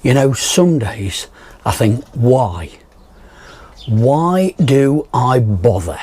You know, some days I think, why? Why do I bother?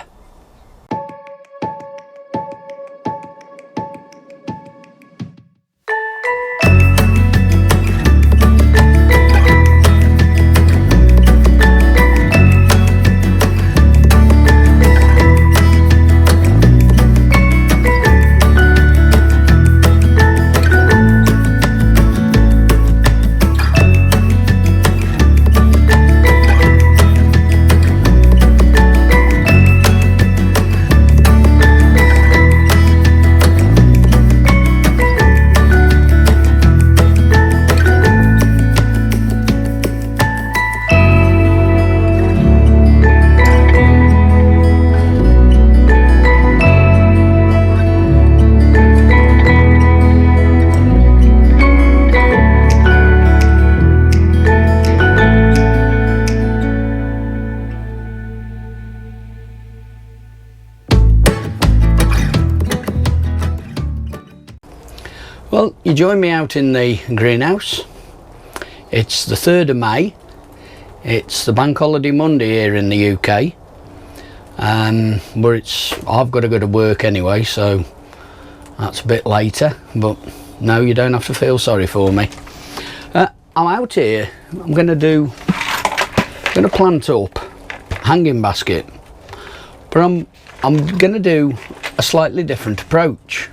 Well, you join me out in the greenhouse. It's the 3rd of May. It's the bank holiday Monday here in the UK. But I've got to go to work anyway, so that's a bit later. But no, you don't have to feel sorry for me. I'm out here. I'm going to plant up hanging basket. But I'm going to do a slightly different approach,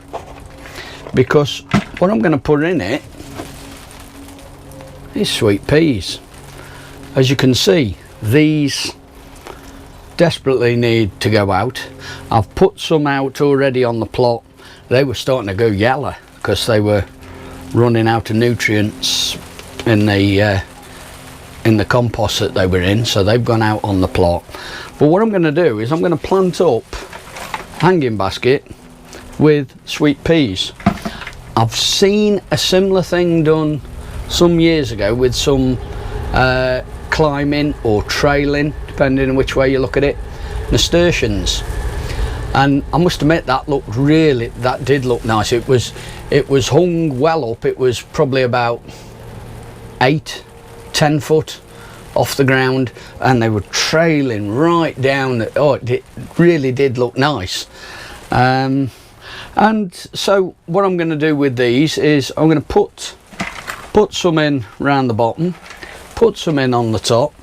because what I'm going to put in it is sweet peas. As you can see, these desperately need to go out. I've put some out already on the plot. They were starting to go yellow because they were running out of nutrients in the compost that they were in, so they've gone out on the plot. But what I'm going to do is I'm going to plant up hanging basket with sweet peas. I've seen a similar thing done some years ago with some climbing or trailing, depending on which way you look at it, nasturtiums, and I must admit that did look nice. It was hung well up. It was probably about 8-10 foot off the ground, and they were trailing right down. It really did look nice. And so what I'm going to do with these is I'm going to put some in round the bottom, put some in on the top,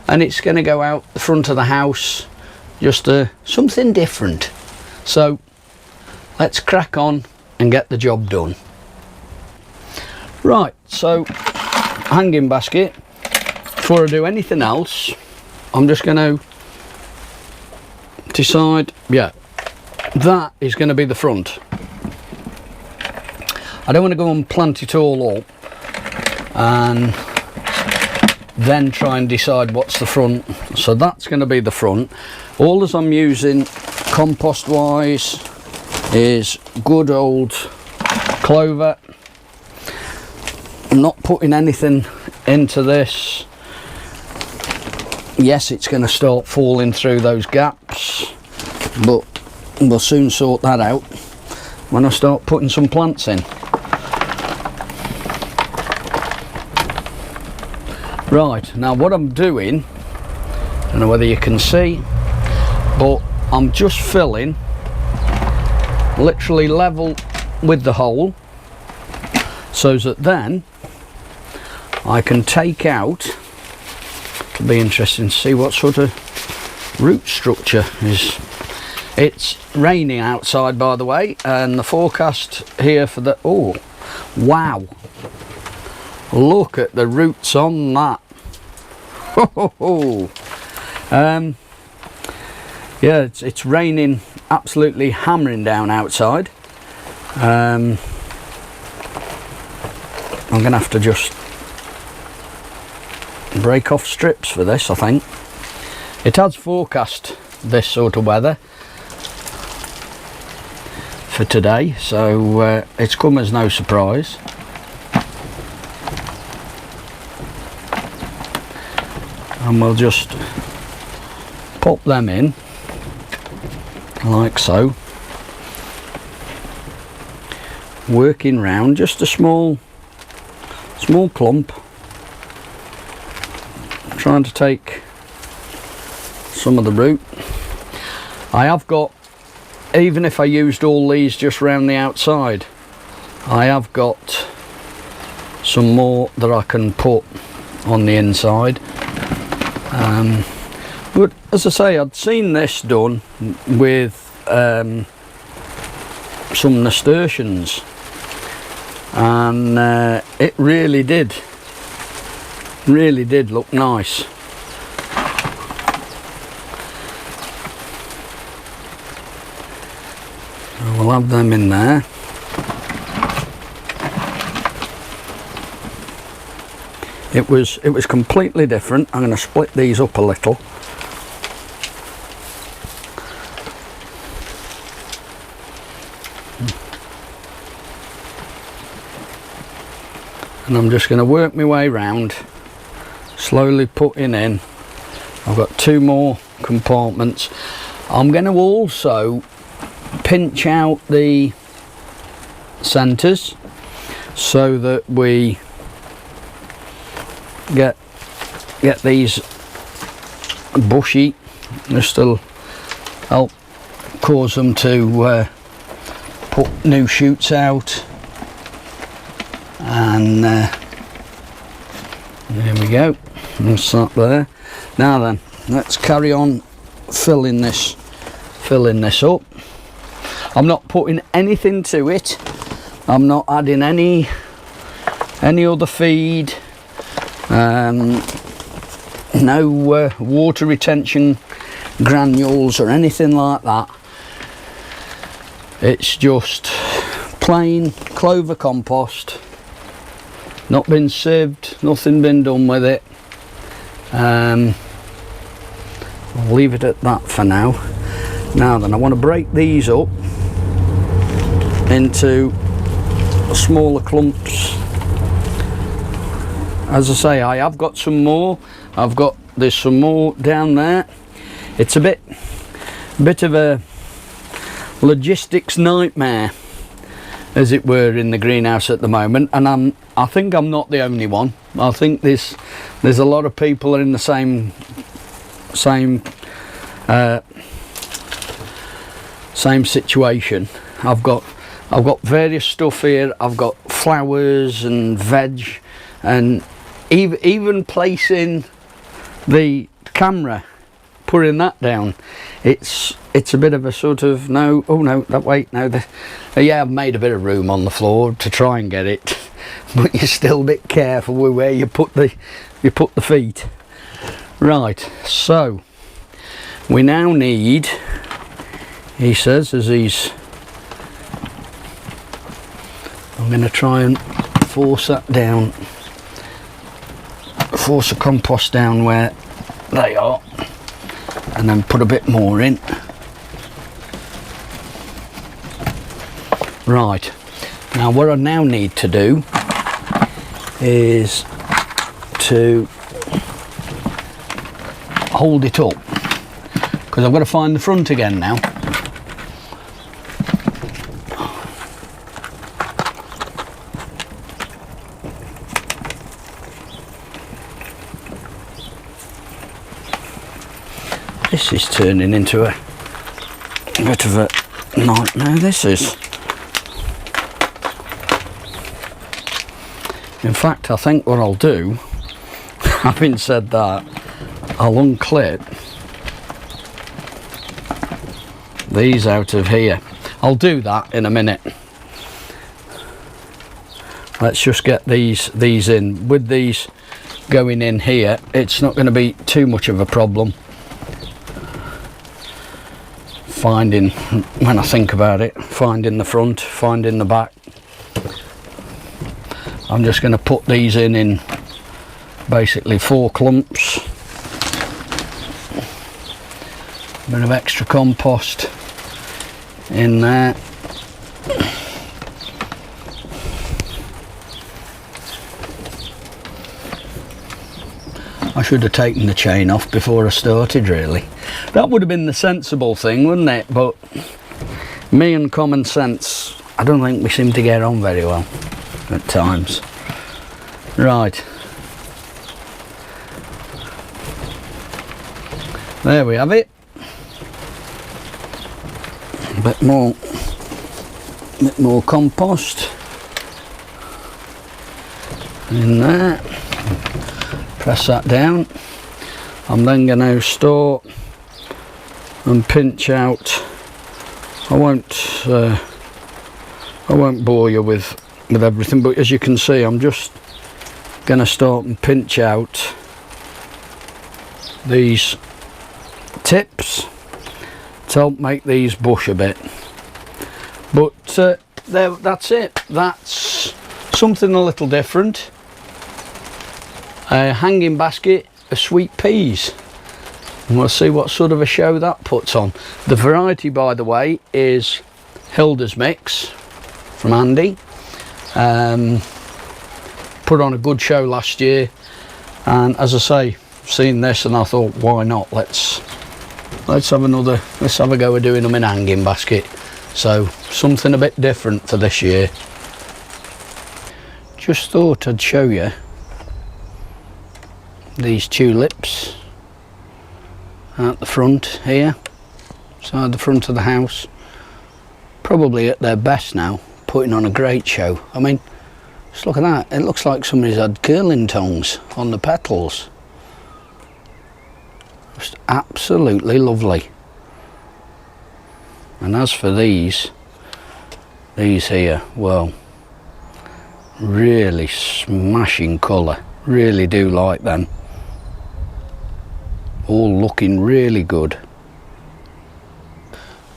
and it's going to go out the front of the house, just something different. So let's crack on and get the job done. Right, so hanging basket. Before I do anything else, I'm just going to decide, yeah, that is going to be the front. I don't want to go and plant it all up and then try and decide what's the front. So that's going to be the front. All as I'm using compost wise is good old clover. I'm not putting anything into this. Yes, it's going to start falling through those gaps, but we'll soon sort that out when I start putting some plants in. Right, now what I'm doing, I don't know whether you can see, but I'm just filling literally level with the hole, so that then I can take out. It'll be interesting to see what sort of root structure is. It's raining outside, by the way, and the forecast here for the, oh wow, look at the roots on that. Yeah, it's raining absolutely hammering down outside. I'm gonna have to just break off strips for this, I think. It has forecast this sort of weather for today, so it's come as no surprise. And we'll just pop them in like so, working round just a small clump trying to take some of the root. I have got, even if I used all these just round the outside, I have got some more that I can put on the inside. But as I say, I'd seen this done with some nasturtiums, and it really did look nice. So we'll have them in there. It was completely different. I'm going to split these up a little. And I'm just going to work my way round, slowly putting in. I've got 2 more compartments. I'm going to also pinch out the centres so that we get these bushy, just to help cause them to put new shoots out. And there we go, that's that there. Now then, let's carry on filling this up. I'm not putting anything to it. I'm not adding any other feed. No water retention granules or anything like that. It's just plain clover compost, not been sieved, nothing been done with it. I'll leave it at that for now. Now then, I want to break these up into smaller clumps. As I say, I have got some more. There's some more down there. It's a bit of a logistics nightmare, as it were, in the greenhouse at the moment, and I think I'm not the only one. I think there's a lot of people in the same situation. I've got various stuff here. I've got flowers and veg, and even placing the camera, putting that down, it's a bit of a sort of yeah, I've made a bit of room on the floor to try and get it, but you're still a bit careful with where you put the feet. Right, so we now need, he says, I'm going to try and force that down, force the compost down where they are, and then put a bit more in. Right, now what I now need to do is to hold it up, because I've got to find the front again now. This is turning into a bit of a nightmare, this is. In fact, I think what I'll do, having said that, I'll unclip these out of here. I'll do that in a minute. Let's just get these in. With these going in here, it's not going to be too much of a problem finding, when I think about it, finding the front, finding the back. I'm just going to put these in basically 4 clumps. A bit of extra compost in there. I should have taken the chain off before I started, really. That would have been the sensible thing, wouldn't it? But me and common sense, I don't think we seem to get on very well at times. Right. there we have it. A bit more compost in there. Press that down. I'm then going to start and pinch out. I won't bore you with everything, but as you can see, I'm just going to start and pinch out these tips to help make these bush a bit. But there, that's it. That's something a little different. A hanging basket of sweet peas, and we'll see what sort of a show that puts on. The variety, by the way, is Hilda's Mix from Andy. Put on a good show last year, and as I say, seen this and I thought, why not, let's have a go at doing them in a hanging basket. So something a bit different for this year. Just thought I'd show you these tulips at the front here, side the front of the house. Probably at their best now, putting on a great show. I mean, just look at that, it looks like somebody's had curling tongs on the petals. Just absolutely lovely. And as for these here, well, really smashing colour, really do like them. All looking really good.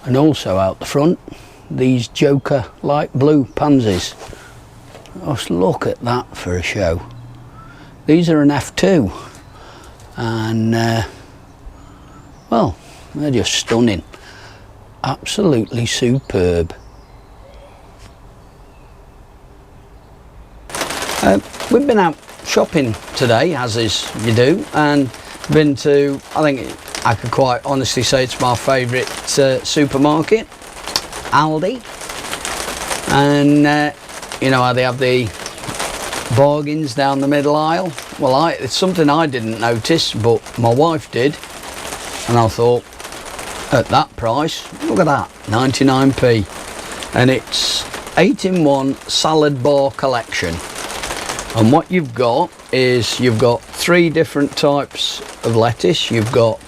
And also out the front, these Joker light blue pansies. Just look at that for a show. These are an F2, and well, they're just stunning. Absolutely superb. We've been out shopping today, as is you do, and been to, I think I could quite honestly say it's my favourite supermarket, Aldi. And you know how they have the bargains down the middle aisle? Well, it's something I didn't notice, but my wife did, and I thought, at that price, look at that, 99p, and it's 8-in-1 salad bar collection. And what you've got is, you've got 3 different types of lettuce. You've got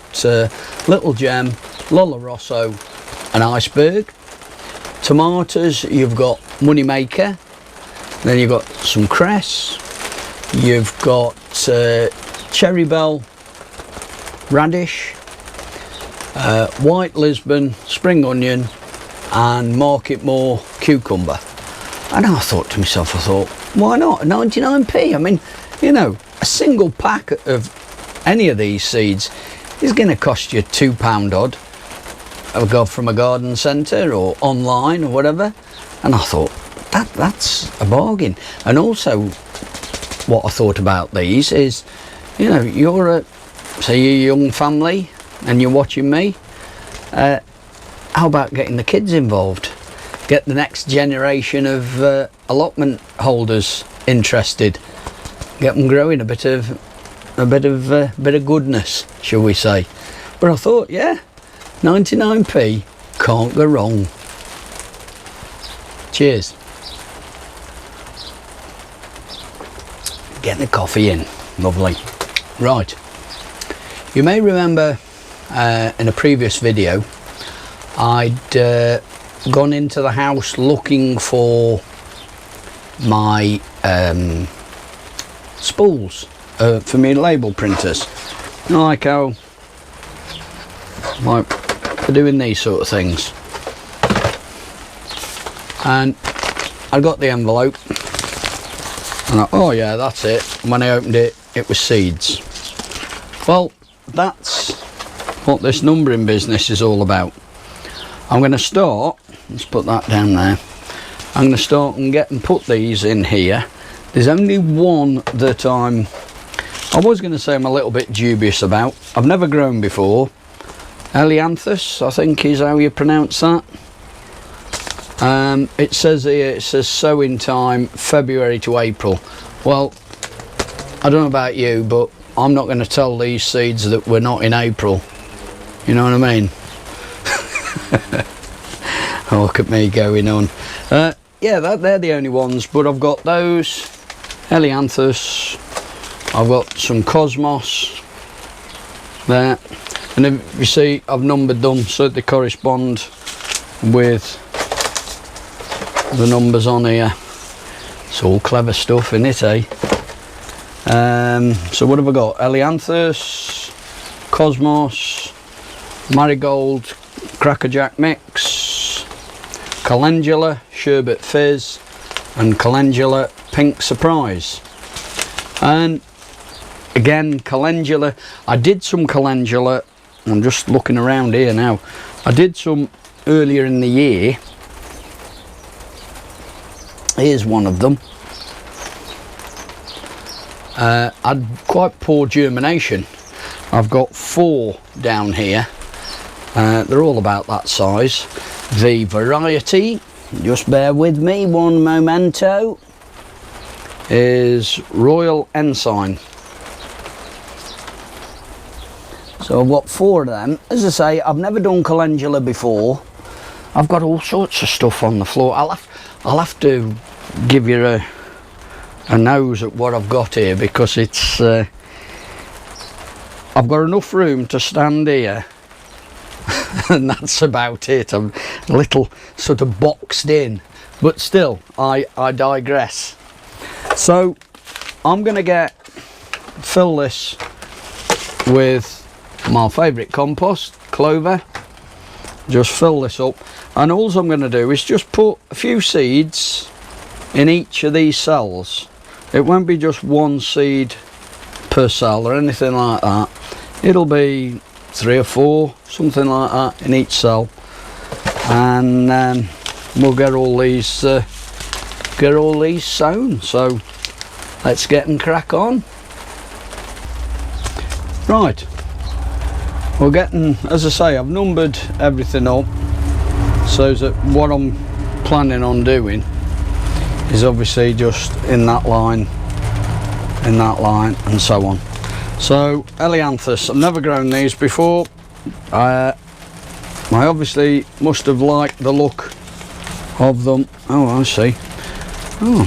Little Gem, Lola Rosso and Iceberg. Tomatoes, you've got Moneymaker. Then you've got some cress. You've got Cherry Bell radish, White Lisbon spring onion, and Market Moor cucumber. And I thought to myself, why not 99p? I mean, you know, a single pack of any of these seeds is going to cost you £2 odd. I go from a garden centre or online or whatever, and I thought that's a bargain. And also, what I thought about these is, you know, you're a young family and you're watching me. How about getting the kids involved? Get the next generation of allotment holders interested. Get them growing a bit of goodness, shall we say? But I thought, yeah, 99p, can't go wrong. Cheers. Get the coffee in, lovely. Right, you may remember in a previous video I'd gone into the house looking for my spools for my label printers. You know, like how for doing these sort of things. And I got the envelope and oh yeah, that's it. When I opened it, it was seeds. Well, that's what this numbering business is all about. I'm going to start, let's put that down there. I'm going to start and put these in here. There's only one that I was going to say I'm a little bit dubious about. I've never grown before. Elianthus, I think is how you pronounce that. It says here, it says sowing time February to April. Well, I don't know about you, but I'm not going to tell these seeds that we're not in April. You know what I mean? Oh, look at me going on. Yeah, they're the only ones, but I've got those Helianthus, I've got some Cosmos there, and if you see, I've numbered them so they correspond with the numbers on here. It's all clever stuff in it, eh? So what have I got? Helianthus, Cosmos, Marigold, Crackerjack Mix, Calendula, Sherbet Fizz, and Calendula Pink Surprise. And again, Calendula, I did some Calendula, I'm just looking around here now, I did some earlier in the year. Here's one of them. Had quite poor germination. I've got 4 down here. They're all about that size. The variety, just bear with me one momento, is Royal Ensign. So I've got 4 of them. As I say, I've never done calendula before. I've got all sorts of stuff on the floor. I'll have to give you a nose at what I've got here, because it's I've got enough room to stand here and that's about it. I'm a little sort of boxed in, but still I digress. So I'm gonna fill this with my favourite compost, clover. Just fill this up, and all I'm going to do is just put a few seeds in each of these cells. It won't be just one seed per cell or anything like that. It'll be 3 or 4, something like that, in each cell, and we'll get all these sown. So let's get and crack on. Right, we're getting, as I say, I've numbered everything up so that what I'm planning on doing is obviously just in that line, and so on. So Helianthus, I've never grown these before. I obviously must have liked the look of them. Oh, I see. Oh,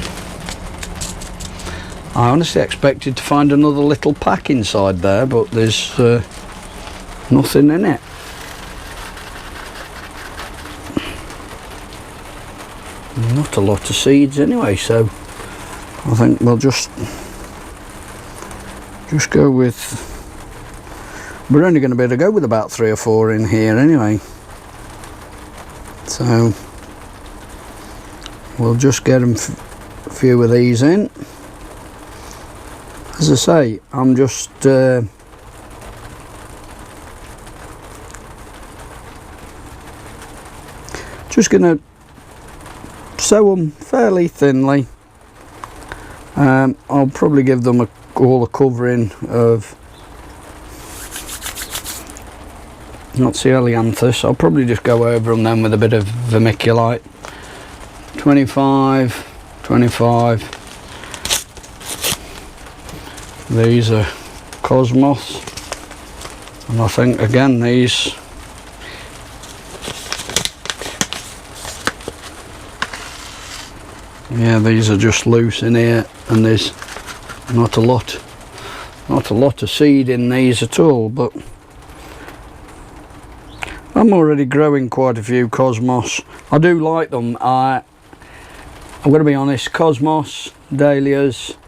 I honestly expected to find another little pack inside there, but there's nothing in it. Not a lot of seeds anyway, so I think we'll just go with, we're only going to be able to go with about 3 or 4 in here anyway, so we'll just get a few of these in. As I say, I'm just going to sow them fairly thinly. I'll probably give them all a covering of, that's the Helianthus. I'll probably just go over them then with a bit of vermiculite. 25. These are Cosmos, and I think again these, yeah, these are just loose in here, and there's not a lot of seed in these at all, but I'm already growing quite a few Cosmos. I do like them. I'm going to be honest, Cosmos, Dahlias,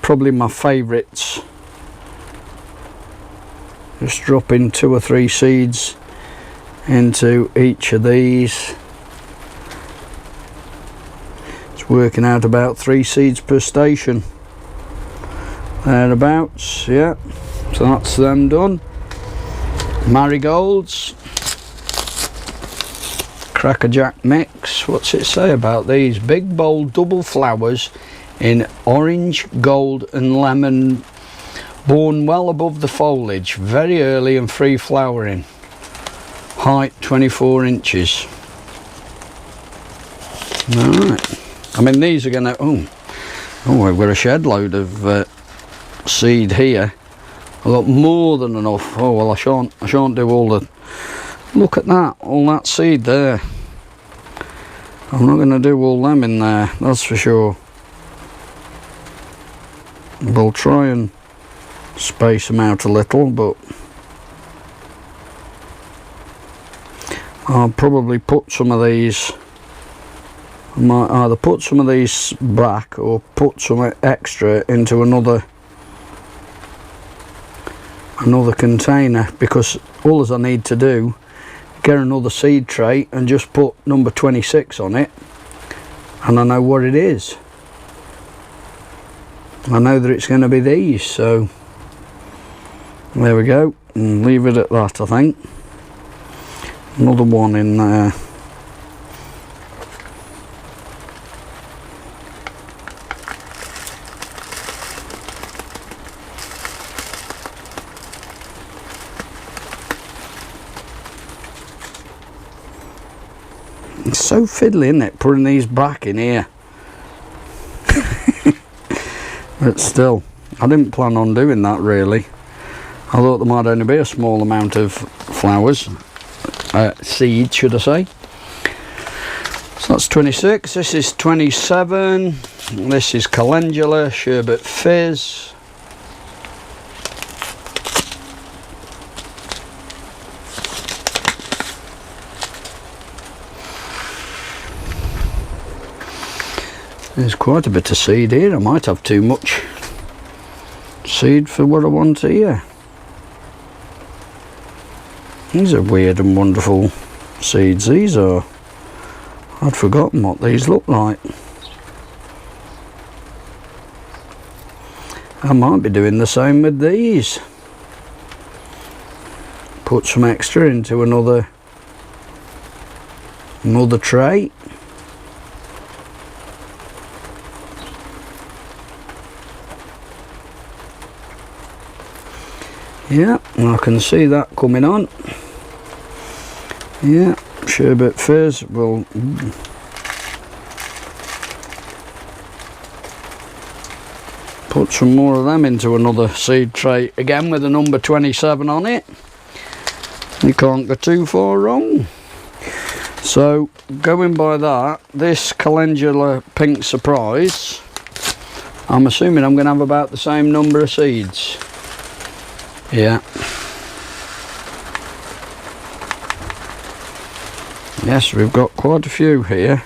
probably my favourites. Just dropping 2 or 3 seeds into each of these. It's working out about 3 seeds per station, thereabouts. Yeah, so that's them done. Marigolds, Crackerjack Mix. What's it say about these? Big bold double flowers in orange, gold and lemon, born well above the foliage, very early and free flowering, height 24 inches. Alright, I mean these are gonna, oh I've got a shed load of seed here. I've got more than enough. Oh well, I shan't do all the, look at that, all that seed there. I'm not going to do all them in there, that's for sure. We'll try and space them out a little, but I'll probably put some of these, I might either put some of these back or put some extra into another container, because all I need to do, get another seed tray and just put number 26 on it, and I know what it is. I know that it's going to be these, so there we go, and leave it at that. I think another one in there. It's so fiddly, isn't it, putting these back in here? But still, I didn't plan on doing that really. I thought there might only be a small amount of flowers, seeds should I say. So that's 26, this is 27, this is calendula, sherbet fizz. There's quite a bit of seed here. I might have too much seed for what I want here. These are weird and wonderful seeds, these are. I'd forgotten what these look like. I might be doing the same with these. Put some extra into another tray. Yeah, I can see that coming on. Yeah, sherbet fizz will put some more of them into another seed tray again with a number 27 on it. You can't go too far wrong. So going by that, this calendula pink surprise, I'm assuming I'm going to have about the same number of seeds. Yeah. Yes, we've got quite a few here.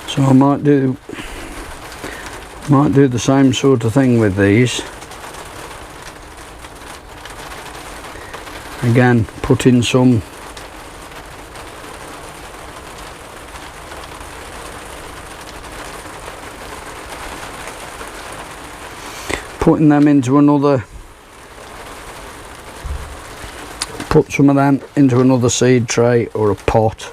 So I might do the same sort of thing with these. Again, put in some putting them into another, put some of them into another seed tray or a pot.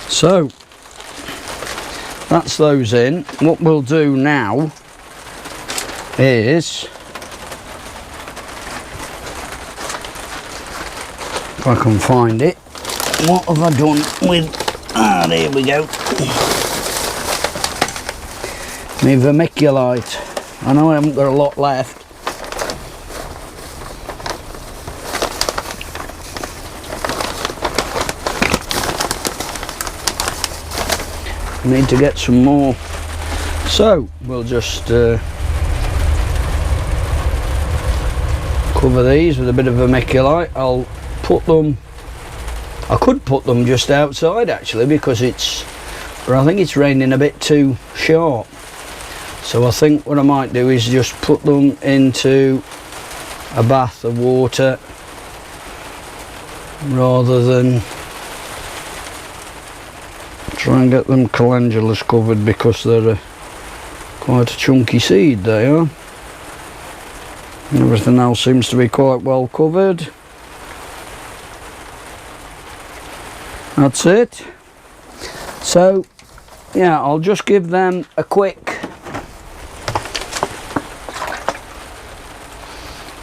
So that's those in. What we'll do now is, if I can find it, what have I done with, there we go, my vermiculite. I know I haven't got a lot left. Need to get some more, so we'll just cover these with a bit of vermiculite. I'll put them, I could put them just outside actually, because it's, but I think it's raining a bit too sharp, so I think what I might do is just put them into a bath of water rather than try and get them calendulas covered, because they're quite a chunky seed they are. And everything else seems to be quite well covered. that's it. So yeah, I'll just give them a quick,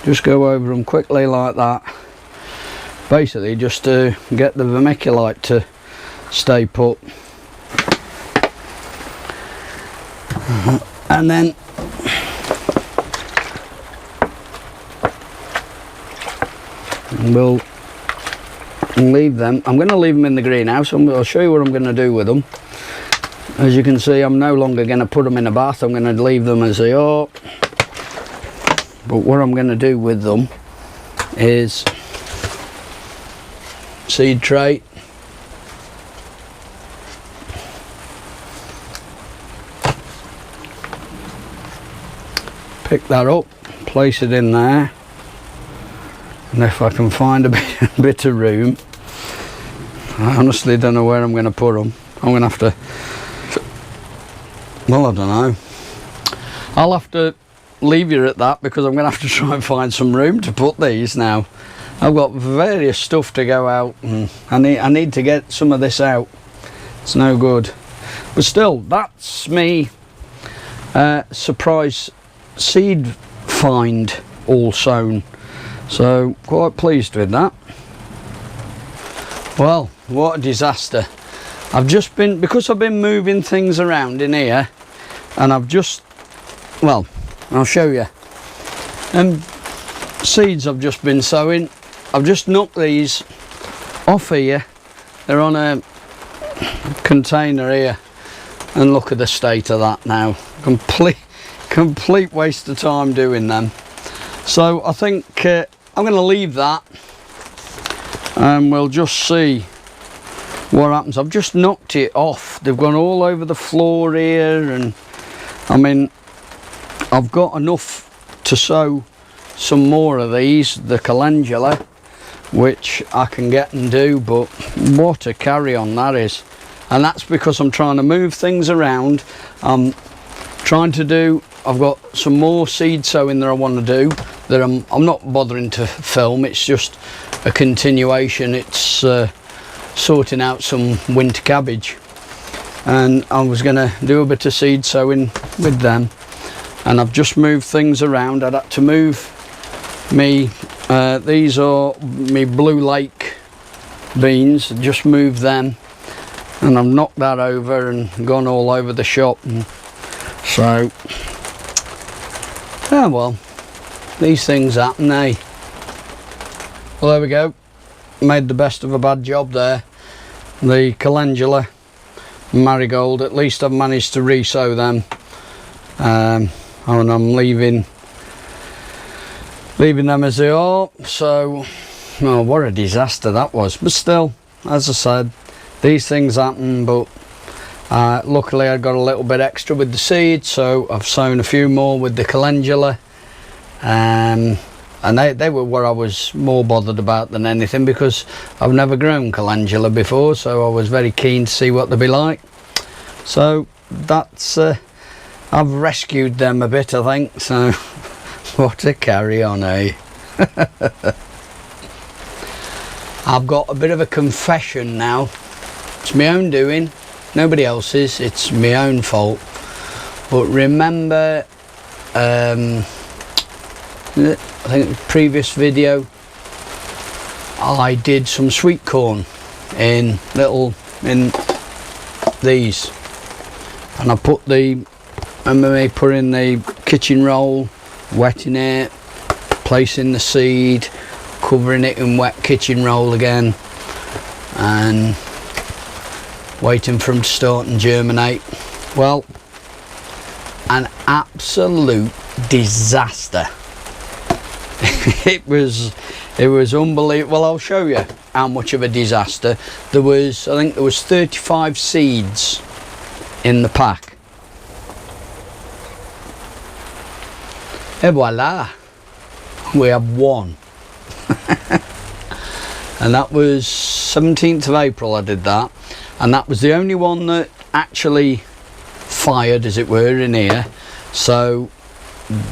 just go over them quickly like that, basically just to get the vermiculite to stay put. And then we'll leave them. I'm going to leave them in the greenhouse. I'll show you what I'm going to do with them. As you can see, I'm no longer going to put them in a bath. I'm going to leave them as they are. But what I'm going to do with them is seed tray. Pick that up, place it in there, and if I can find a bit of room, I honestly don't know where I'm going to put them. I'm going to have to, well, I don't know, I'll have to leave you at that, because I'm going to have to try and find some room to put these now. I've got various stuff to go out, and I need to get some of this out. It's no good, but still, that's me surprise seed find all sown, so quite pleased with that. Well, what a disaster. I've just been, because I've been moving things around in here, and I've just, well, I'll show you, seeds I've just been sowing. I've just knocked these off here. They're on a container here, and look at the state of that now. Complete waste of time doing them. So I think I'm going to leave that, and we'll just see what happens. I've just knocked it off. They've gone all over the floor here, and I mean, I've got enough to sow some more of these, the calendula, which I can get and do, but what a carry on that is. And that's because I'm trying to move things around. I'm trying to do, I've got some more seed sowing that I want to do that I'm not bothering to film. It's just a continuation. It's sorting out some winter cabbage, and I was going to do a bit of seed sowing with them, and I've just moved things around. I'd had to move me, these are me Blue Lake beans, just moved them, and I've knocked that over and gone all over the shop. And so, yeah, well, these things happen, eh? Well, there we go. Made the best of a bad job there. The calendula, marigold, at least I've managed to re-sow them. And I'm leaving them as they are. So, oh, what a disaster that was. But still, as I said, these things happen, but luckily I got a little bit extra with the seed, so I've sown a few more with the calendula, and they were what I was more bothered about than anything, because I've never grown calendula before, so I was very keen to see what they'd be like. So that's I've rescued them a bit, I think. So what a carry on, eh? I've got a bit of a confession now. It's my own doing, nobody else's. It's my own fault. But remember, I think the previous video, I did some sweet corn in these, and I put remember me putting the kitchen roll, wetting it, placing the seed, covering it in wet kitchen roll again, and waiting for them to start and germinate. Well, an absolute disaster. it was unbelievable. Well, I'll show you how much of a disaster. I think there was 35 seeds in the pack. Et voila, we have one. And that was 17th of April I did that, and that was the only one that actually fired, as it were, in here. So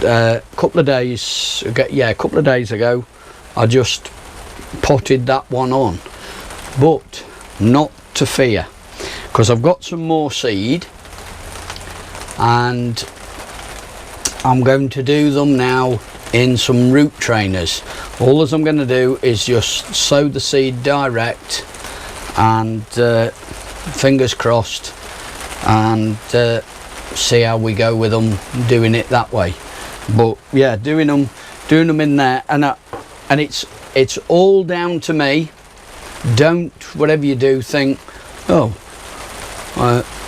a couple of days ago I just potted that one on. But not to fear, because I've got some more seed and I'm going to do them now in some root trainers. All that I'm going to do is just sow the seed direct, and fingers crossed, and see how we go with them doing it that way. But yeah, doing them in there, and it's all down to me. Don't, whatever you do, think, oh,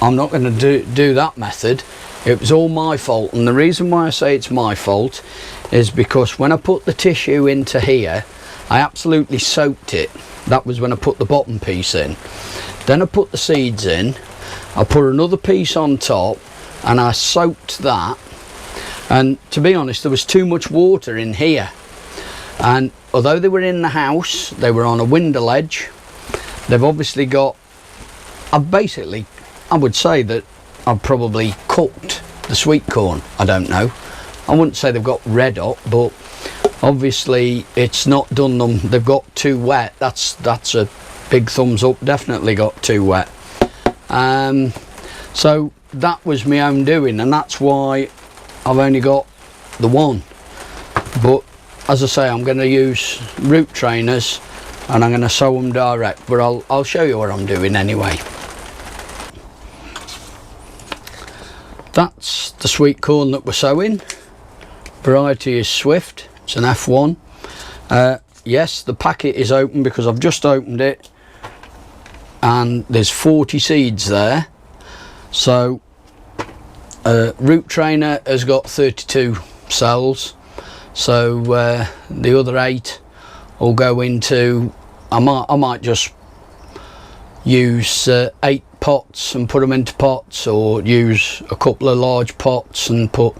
I'm not going to do that method. It was all my fault. And the reason why I say it's my fault is because when I put the tissue into here, I absolutely soaked it. That was when I put the bottom piece in. Then I put the seeds in, I put another piece on top, and I soaked that. And to be honest, there was too much water in here, and although they were in the house, they were on a window ledge. They've obviously got, I would say that I've probably cooked the sweet corn. I don't know, I wouldn't say they've got red hot, but obviously it's not done them. They've got too wet. That's a big thumbs up. Definitely got too wet. So that was my own doing, and that's why I've only got the one. But as I say, I'm going to use root trainers and I'm going to sow them direct, but I'll show you what I'm doing anyway. That's the sweet corn that we're sowing. Variety is Swift. It's an F1. Yes, the packet is open because I've just opened it, and there's 40 seeds there. So root trainer has got 32 cells, so the other 8 will go into, I might just use 8 pots and put them into pots, or use a couple of large pots and put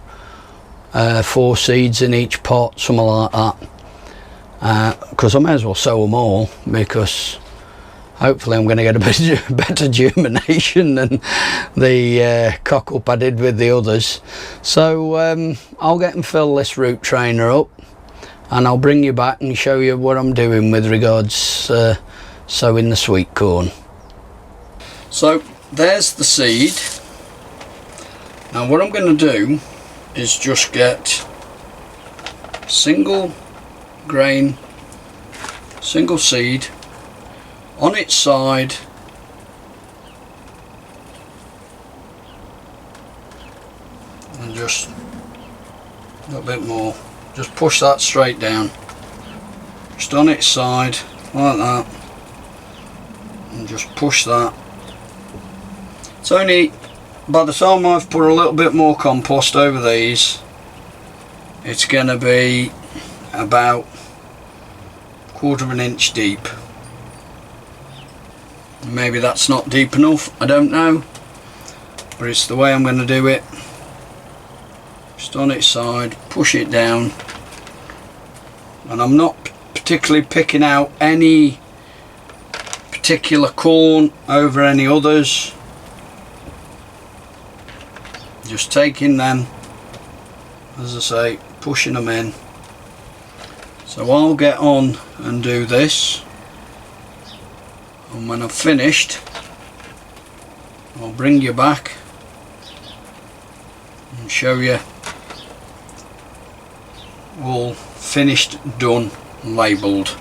4 seeds in each pot, something like that, because I may as well sow them all, because hopefully I'm going to get a better germination than the cock up I did with the others. So I'll get and fill this root trainer up, and I'll bring you back and show you what I'm doing with regards sowing the sweet corn. So there's the seed. Now what I'm going to do is just get single grain, single seed on its side, and just a little bit more, just push that straight down, just on its side like that, and just push that. It's only, by the time I've put a little bit more compost over these, it's going to be about 1/4 inch deep. Maybe that's not deep enough, I don't know, but it's the way I'm going to do it. Just on its side, push it down, and I'm not particularly picking out any particular corn over any others, just taking them, as I say, pushing them in. So I'll get on and do this, and when I've finished I'll bring you back and show you all finished, done, labelled.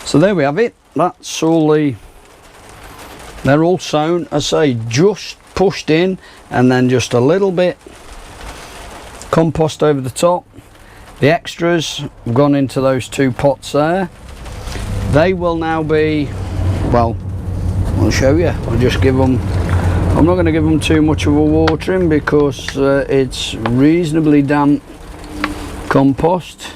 So there we have it. That's all they're all sown, as I say, just pushed in, and then just a little bit compost over the top. The extras have gone into those 2 pots there. They will now be, well, I'll show you. I'll just give them, I'm not going to give them too much of a watering because it's reasonably damp compost.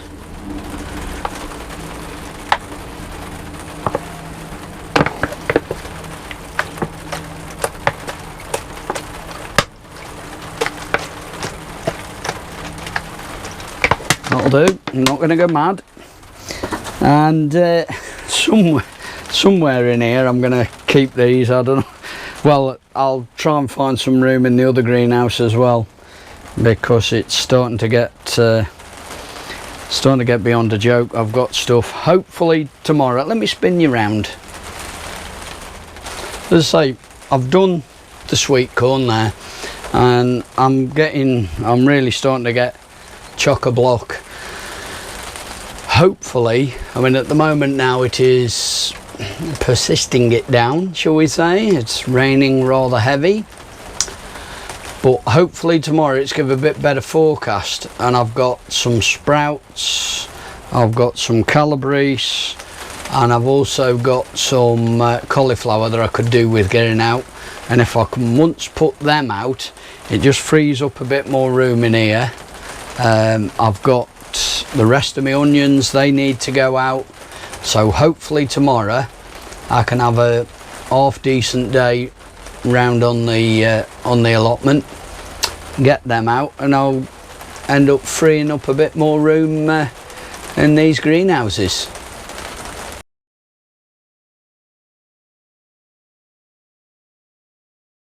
That'll do. I'm not going to go mad. And somewhere in here I'm going to keep these. I don't know. Well, I'll try and find some room in the other greenhouse as well, because it's starting to get starting to get beyond a joke. I've got stuff hopefully tomorrow. Let me spin you round. As I say, I've done the sweet corn there, and I'm really starting to get chock-a-block. Hopefully, I mean, at the moment now it is persisting it down, shall we say. It's raining rather heavy, but hopefully tomorrow it's give a bit better forecast, and I've got some sprouts, I've got some calabrese, and I've also got some cauliflower that I could do with getting out. And if I can once put them out, it just frees up a bit more room in here. I've got the rest of my onions, they need to go out, so hopefully tomorrow I can have a half decent day round on the allotment, get them out, and I'll end up freeing up a bit more room in these greenhouses.